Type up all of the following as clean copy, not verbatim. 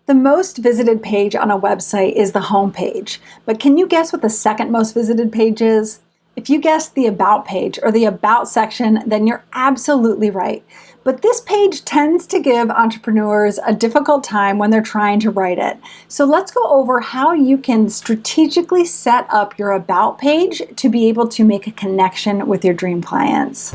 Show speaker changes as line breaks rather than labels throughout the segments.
The most visited page on a website is the home page, but can you guess what the second most visited page is? If you guessed the About page or the About section, then you're absolutely right. But this page tends to give entrepreneurs a difficult time when they're trying to write it. So let's go over how you can strategically set up your About page to be able to make a connection with your dream clients.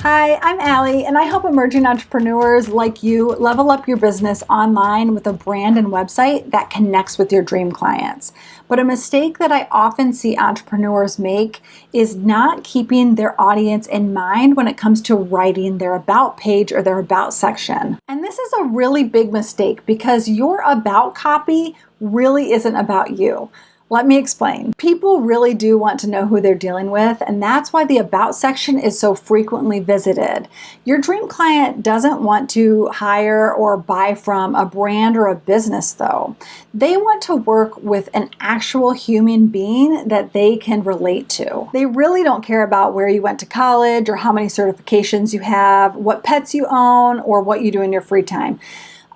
Hi, I'm Alli, and I help emerging entrepreneurs like you level up your business online with a brand and website that connects with your dream clients. But a mistake that I often see entrepreneurs make is not keeping their audience in mind when it comes to writing their About page or their About section. And this is a really big mistake because your About copy really isn't about you. Let me explain. People really do want to know who they're dealing with, and that's why the About section is so frequently visited. Your dream client doesn't want to hire or buy from a brand or a business, though. They want to work with an actual human being that they can relate to. They really don't care about where you went to college or how many certifications you have, what pets you own, or what you do in your free time.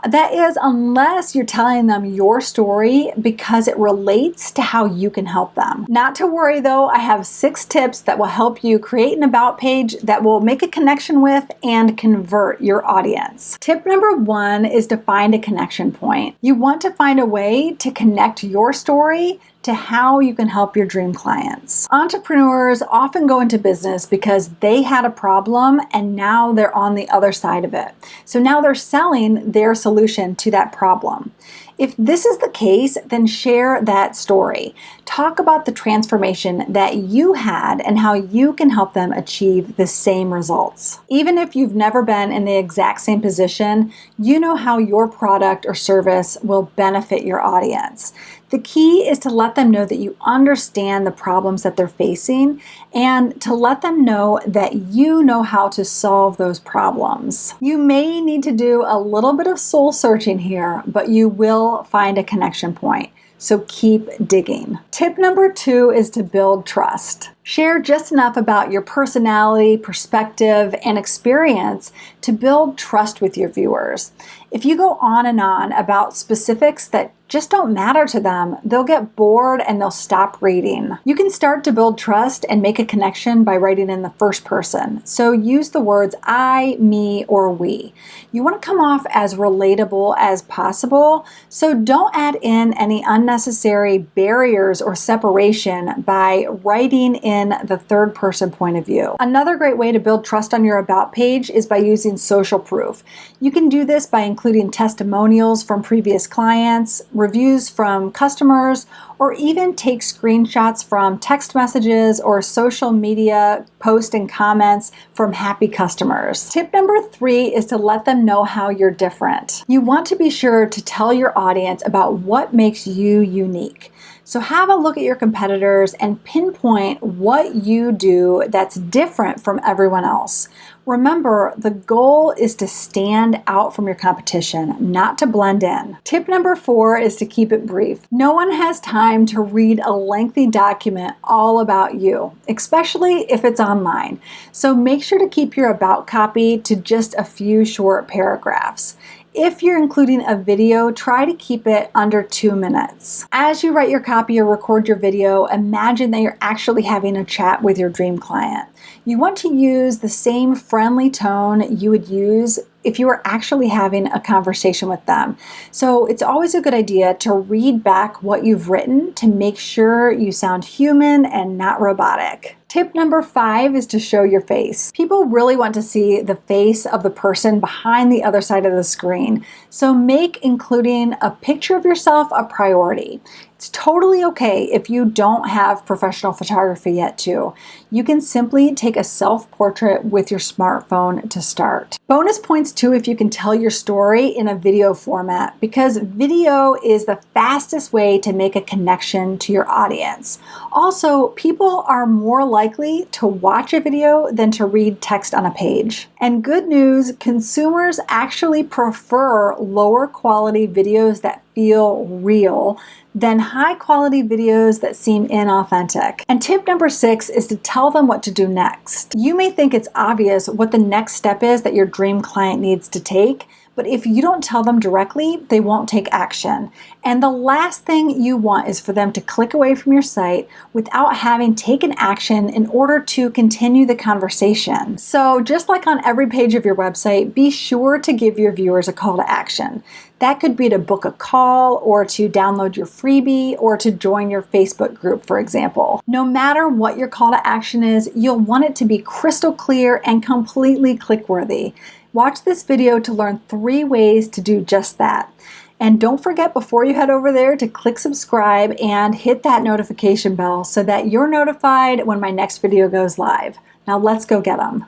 That is, unless you're telling them your story because it relates to how you can help them. Not to worry though, I have 6 tips that will help you create an About page that will make a connection with and convert your audience. Tip number 1 is to find a connection point. You want to find a way to connect your story to how you can help your dream clients. Entrepreneurs often go into business because they had a problem and now they're on the other side of it. So now they're selling their solution to that problem. If this is the case, then share that story. Talk about the transformation that you had and how you can help them achieve the same results. Even if you've never been in the exact same position, you know how your product or service will benefit your audience. The key is to let them know that you understand the problems that they're facing and to let them know that you know how to solve those problems. You may need to do a little bit of soul searching here, but you will find a connection point. So keep digging. Tip number 2 is to build trust. Share just enough about your personality, perspective, and experience to build trust with your viewers. If you go on and on about specifics that just don't matter to them, they'll get bored and they'll stop reading. You can start to build trust and make a connection by writing in the first person. So use the words I, me, or we. You want to come off as relatable as possible, so don't add in any unnecessary barriers or separation by writing in the third person point of view. Another great way to build trust on your About page is by using social proof. You can do this by including testimonials from previous clients, reviews from customers, or even take screenshots from text messages or social media posts and comments from happy customers. Tip number 3 is to let them know how you're different. You want to be sure to tell your audience about what makes you unique. So have a look at your competitors and pinpoint what you do that's different from everyone else. Remember, the goal is to stand out from your competition, not to blend in. Tip number 4 is to keep it brief. No one has time to read a lengthy document all about you, especially if it's online. So make sure to keep your About copy to just a few short paragraphs. If you're including a video, try to keep it under 2 minutes. As you write your copy or record your video, imagine that you're actually having a chat with your dream client. You want to use the same friendly tone you would use if you were actually having a conversation with them. So it's always a good idea to read back what you've written to make sure you sound human and not robotic. Tip number 5 is to show your face. People really want to see the face of the person behind the other side of the screen. So make including a picture of yourself a priority. It's totally okay if you don't have professional photography yet too. You can simply take a self-portrait with your smartphone to start. Bonus points too if you can tell your story in a video format, because video is the fastest way to make a connection to your audience. Also, people are more likely likely to watch a video than to read text on a page. And good news, consumers actually prefer lower quality videos that feel real than high quality videos that seem inauthentic. And tip number 6 is to tell them what to do next. You may think it's obvious what the next step is that your dream client needs to take, but if you don't tell them directly, they won't take action. And the last thing you want is for them to click away from your site without having taken action in order to continue the conversation. So just like on every page of your website, be sure to give your viewers a call to action. That could be to book a call or to download your freebie or to join your Facebook group, for example. No matter what your call to action is, you'll want it to be crystal clear and completely click-worthy. Watch this video to learn 3 ways to do just that. And don't forget before you head over there to click subscribe and hit that notification bell so that you're notified when my next video goes live. Now let's go get them.